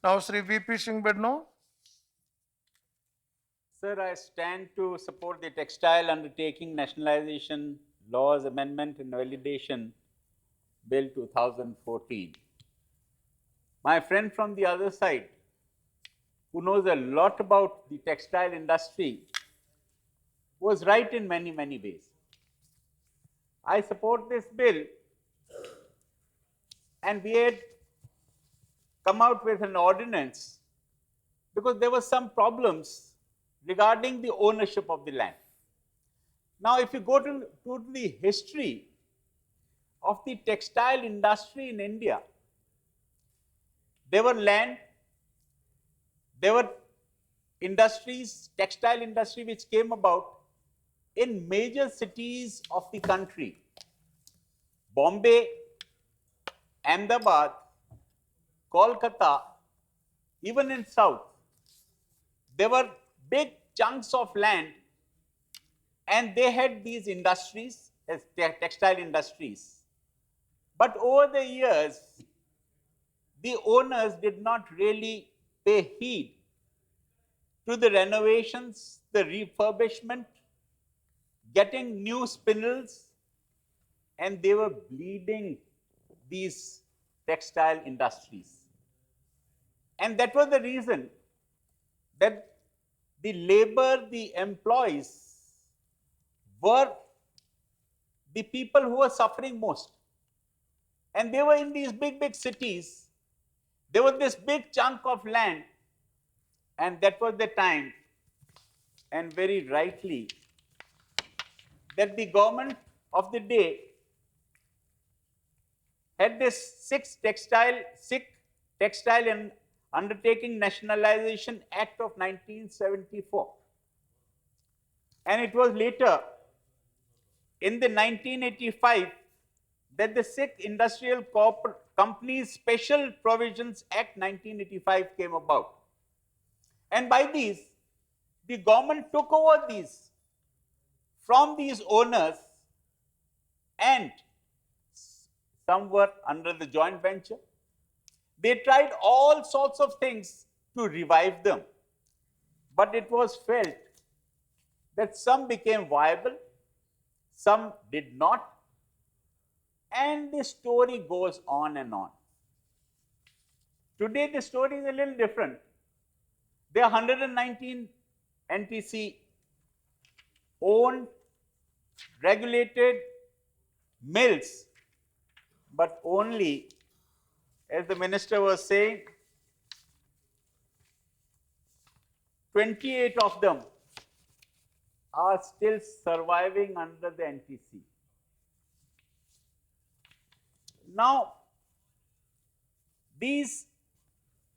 Now, Sri V.P. Singh Badnore. Sir, I stand to support the Textile Undertaking Nationalization Laws Amendment and Validation Bill 2014. My friend from the other side, who knows a lot about the textile industry, was right in many, many ways. I support this bill, and we had come out with an ordinance because there were some problems regarding the ownership of the land. Now, if you go to the history of the textile industry in India, there were land, there were industries, textile industry which came about in major cities of the country. Bombay, Ahmedabad, Kolkata, even in South, there were big chunks of land and they had these industries as textile industries. But over the years, the owners did not really pay heed to the renovations, the refurbishment, getting new spindles, and they were bleeding these textile industries. And that was the reason that the labor, the employees were the people who were suffering most. And they were in these big, big cities. There was this big chunk of land, and that was the time, and very rightly, that the government of the day had this Sikh Textile and Undertaking Nationalization Act of 1974. And it was later, in the 1985, that the Sikh Industrial Companies Special Provisions Act 1985 came about. And by these, the government took over these from these owners, and some were under the joint venture. They tried all sorts of things to revive them, but it was felt that some became viable, some did not, and the story goes on and on. Today, the story is a little different. There are 119 NTC owned, regulated mills, but only, as the minister was saying, 28 of them are still surviving under the NTC. Now, these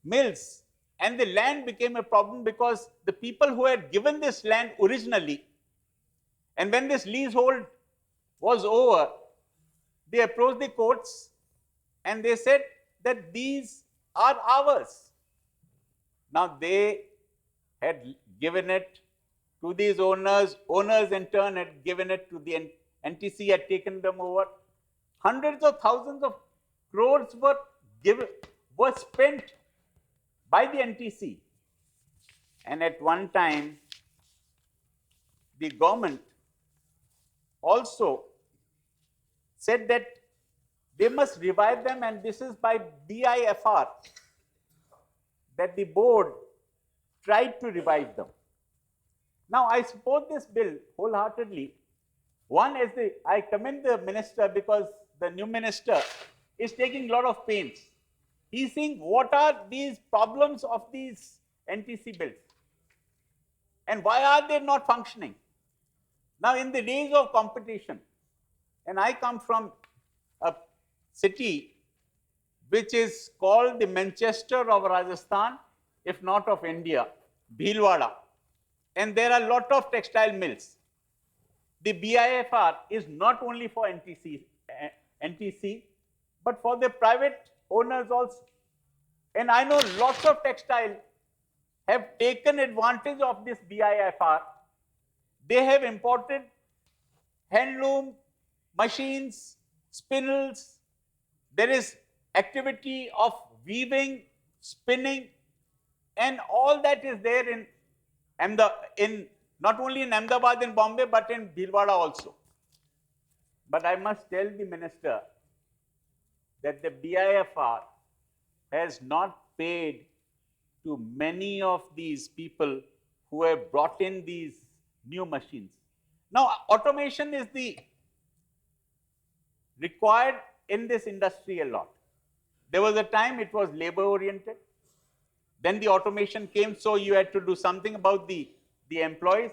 mills and the land became a problem because the people who had given this land originally, and when this leasehold was over, they approached the courts and they said that these are ours. Now, they had given it to these owners, owners in turn had given it to the NTC, had taken them over. Hundreds of thousands of crores were spent by the NTC. And at one time, the government also said that they must revive them, and this is by BIFR that the board tried to revive them. Now, I support this bill wholeheartedly. One is I commend the minister because the new minister is taking a lot of pains. He's seeing what are these problems of these NTC bills and why are they not functioning. Now, in the days of competition, and I come from a city which is called the Manchester of Rajasthan, if not of India, Bhilwara, and there are a lot of textile mills. The BIFR is not only for NTC, but for the private owners also. And I know lots of textile have taken advantage of this BIFR. They have imported handloom, machines, spindles. There is activity of weaving, spinning, And all that is there in not only in Ahmedabad and Bombay, but in Bhilwara also. But I must tell the minister that the BIFR has not paid to many of these people who have brought in these new machines. Now, automation is the required in this industry a lot. There was a time it was labor oriented. Then the automation came, so you had to do something about the employees.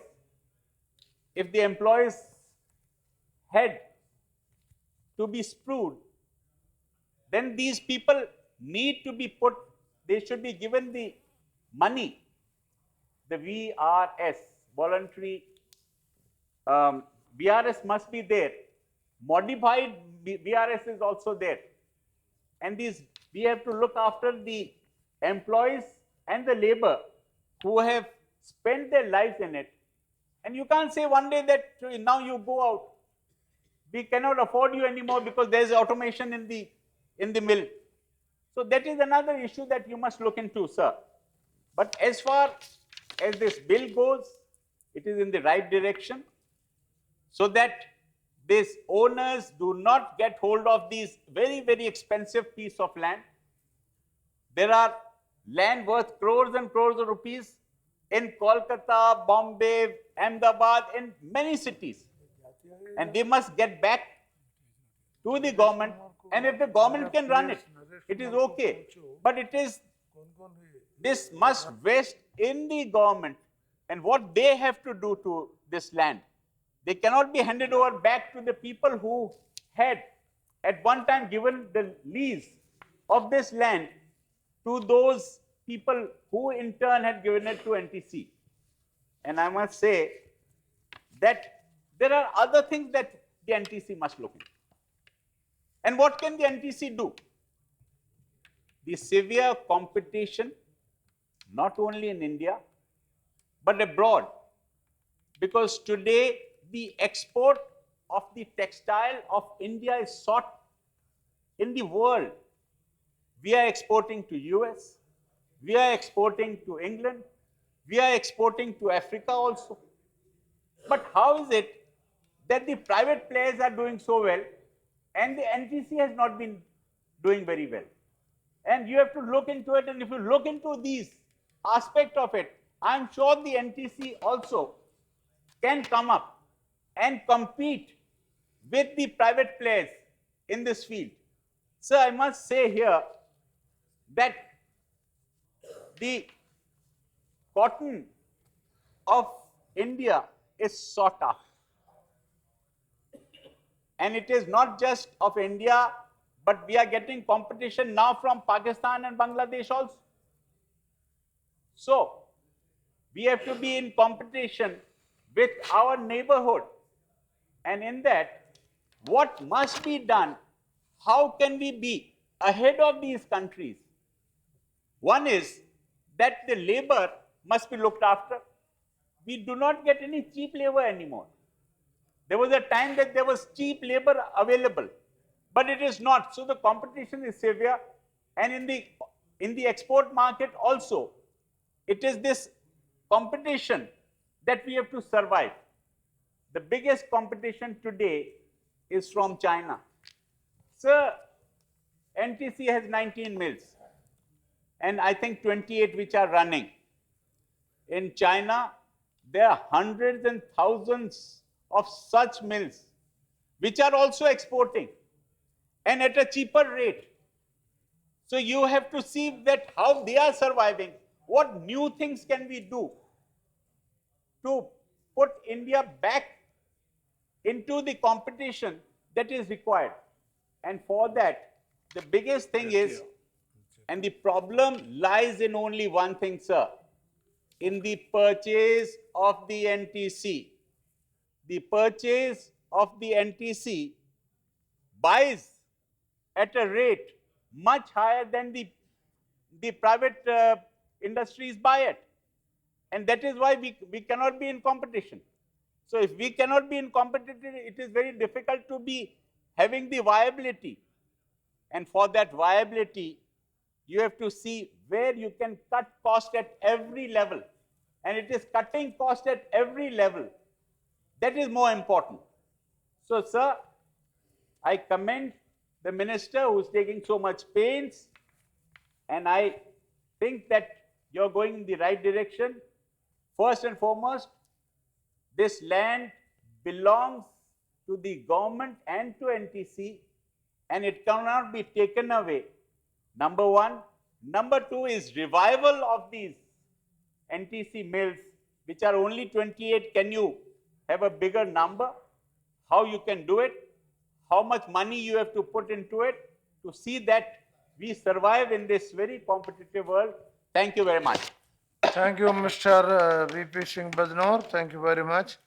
If the employees had to be screwed, then these people need to be put, they should be given the money, the VRS, voluntary, VRS must be there. Modified VRS is also there. And these, we have to look after the employees and the labor who have spent their lives in it. And you can't say one day that now you go out, we cannot afford you anymore because there is automation in the mill. So that is another issue that you must look into, sir. But as far as this bill goes, it is in the right direction, so that these owners do not get hold of these very, very expensive piece of land. There are land worth crores and crores of rupees in Kolkata, Bombay, Ahmedabad, in many cities. And they must get back to the government. And if the government can run it, it is okay. But it is, this must rest in the government and what they have to do to this land. They cannot be handed over back to the people who had at one time given the lease of this land to those people who in turn had given it to NTC. And I must say that there are other things that the NTC must look into. And what can the NTC do? The severe competition, not only in India, but abroad. Because today, the export of the textile of India is sought in the world. We are exporting to US, we are exporting to England, we are exporting to Africa also. But how is it that the private players are doing so well and the NTC has not been doing very well? And you have to look into it, and if you look into these aspects of it, I am sure the NTC also can come up and compete with the private players in this field. So I must say here that the cotton of India is sought after. And it is not just of India, but we are getting competition now from Pakistan and Bangladesh also. So we have to be in competition with our neighborhood. And in that, what must be done? How can we be ahead of these countries? One is that the labor must be looked after. We do not get any cheap labor anymore. There was a time that there was cheap labor available, but it is not. So the competition is severe, and in the export market also, it is this competition that we have to survive. The biggest competition today is from China. Sir, NTC has 19 mills, and I think 28 which are running. In China, there are hundreds and thousands of such mills which are also exporting and at a cheaper rate. So you have to see that how they are surviving, what new things can we do to put India back into the competition that is required. And for that, the biggest thing is, and the problem lies in only one thing, sir, in the purchase of the NTC. The purchase of the NTC buys at a rate much higher than the private industries buy it. And that is why we cannot be in competition. So if we cannot be in competition, it is very difficult to be having the viability. And for that viability, You have to see where you can cut cost at every level. And it is cutting cost at every level. That is more important. So, sir, I commend the minister who is taking so much pains, and I think that you're going in the right direction. First and foremost, this land belongs to the government and to NTC, and it cannot be taken away. Number one. Number two is revival of these NTC mills, which are only 28. Can you have a bigger number? How you can do it? How much money you have to put into it to see that we survive in this very competitive world? Thank you very much. Thank you, Mr. VP Singh Badnore. Thank you very much.